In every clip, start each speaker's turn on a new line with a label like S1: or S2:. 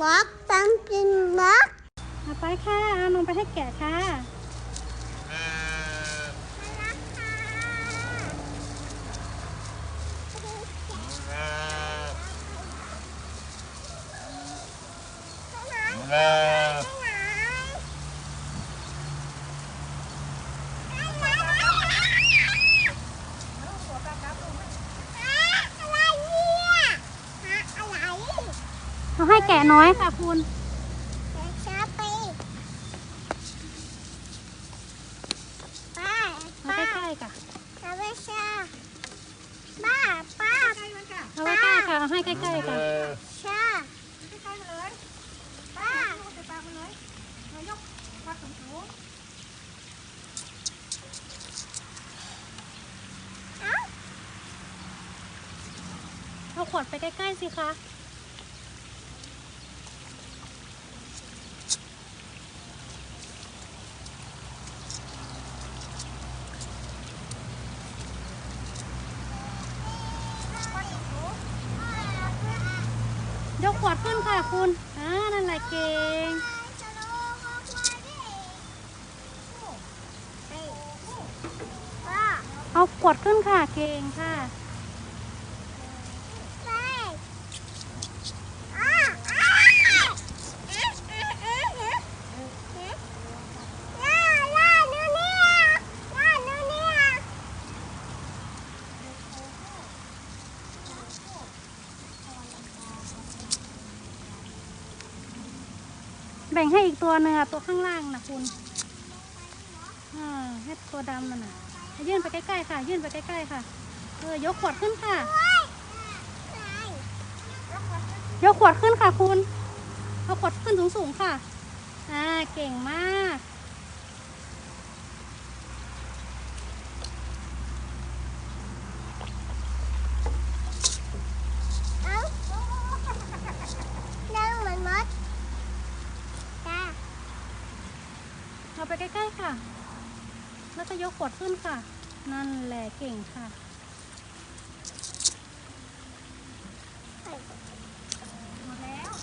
S1: บล็อกต้องกินบล็อก
S2: เอาไปค่ะเอานมไปให้แกะค่ะเขาให้แกะน้อยค่ะคุณเอาใกล้ๆค่ะ
S1: เอาไว้ชาป้า
S2: เอาไว้ใกล้ค่ะเอาให้ใกล้ๆค่ะ
S1: ชา
S2: ใกล้ๆมาเลย
S1: ป้า
S2: ใส่ปากมาเลยมายกปากสูงเอาขวดไปใกล้ๆสิคะยกขวดขึ้นค่ะคุณนั่นแหละเก่งเอาขวดขึ้นค่ะเก่งค่ะแบ่งให้อีกตัวหนึ่งตัวข้างล่างนะคุณให้ตัวดำมันน่ะยื่นไปใกล้ๆค่ะยื่นไปใกล้ๆค่ะยกขวดขึ้นค่ะยกขวดขึ้นค่ะคุณเอาขวดขึ้นสูงๆค่ะเก่งมากเอาไปใกล้ๆค่ะแล้วก็ยกขวดขึ้นค่ะนั่นแหละเก่งค่ะหมดแล้ว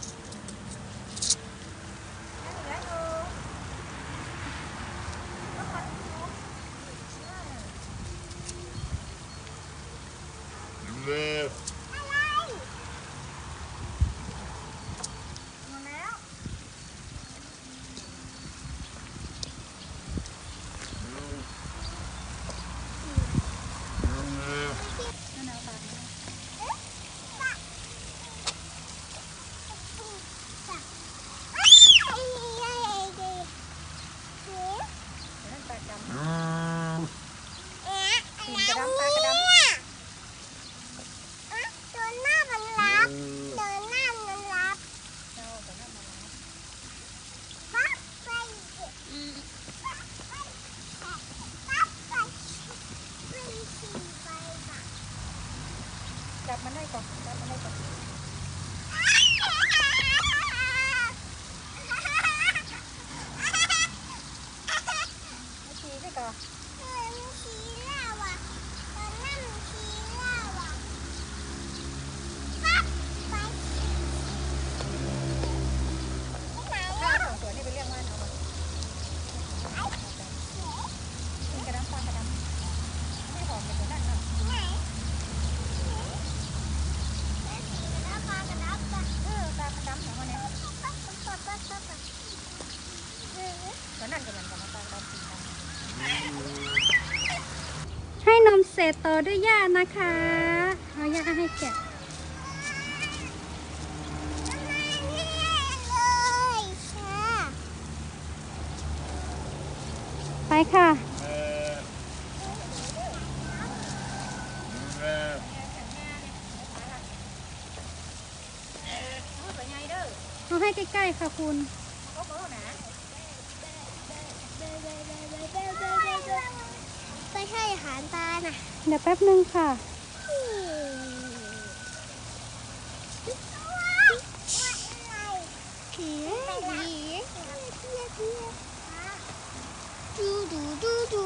S2: จับมันได้ก่อนจับมันได้ก่อนไม่ชี้ได้ก่อน
S1: ไม่ชี้แล้วอ่ะตอนนั้นชี้แล้วอ่ะปั๊บไป
S2: ข้าวของสวนนี่ไปเรียกว่าเอากินกระดำปลากระดำไม่หอมเหมือนกันนั่นให้นมเสร็จต่อด้วยหญ้านะคะเอาหญ้าให้แกะไปค่ะเอาให้ใกล้ๆค่ะคุณ
S1: ไปให้อาหารปลาน่ะ
S2: เดี๋ยวแป๊บนึงค่ะ
S1: ดู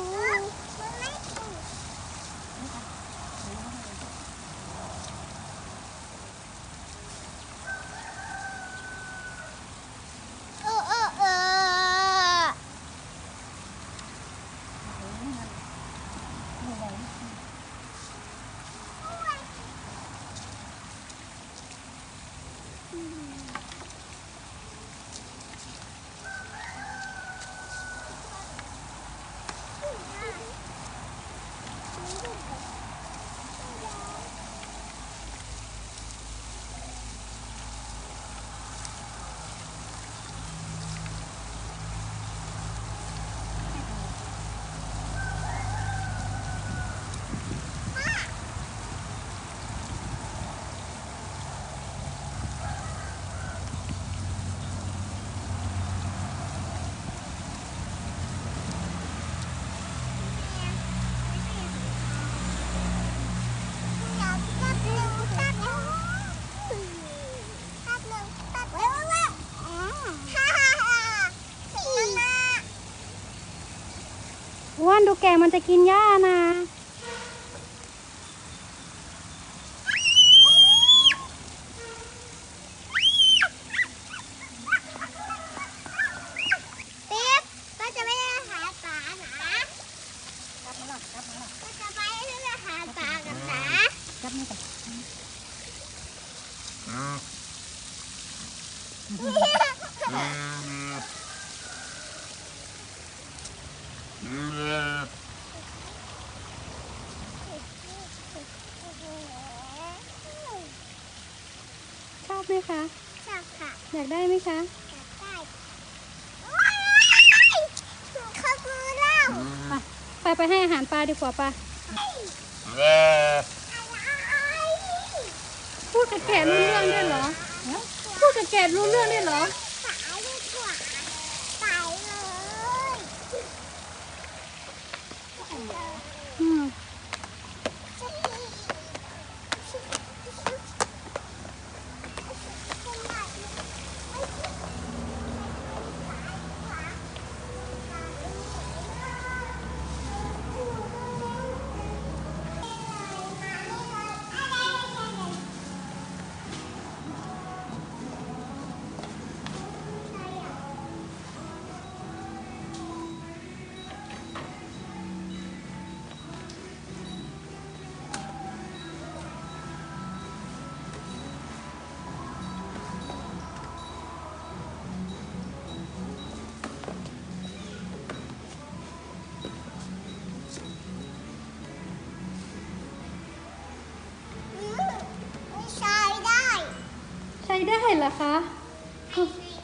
S2: ตุ๊กแกมันจะกินหญ้านะ
S1: ปิ๊บก็จะไม่ได้หาปลานะก็จะไปเพื่อหาปลากันนะ
S2: จับนี่ก่อน ชอบไหมคะ
S1: ชอบค่ะ
S2: อยากได้ไหมคะ
S1: อยากได้ว้ายข้าวกูเล่า
S2: ไปให้อาหารปลาดีกว่าปะ
S1: อะไร
S2: พูดกับแกะรู้เรื่องด้วยเหรอ พูดกับแกะรู้เรื่องด้วยเหรอ
S1: ปลาดีกว่าไปเลย
S2: อืม
S1: ไม่ใช่ได้
S2: ใช้ได้เหรอคะ
S1: ไม่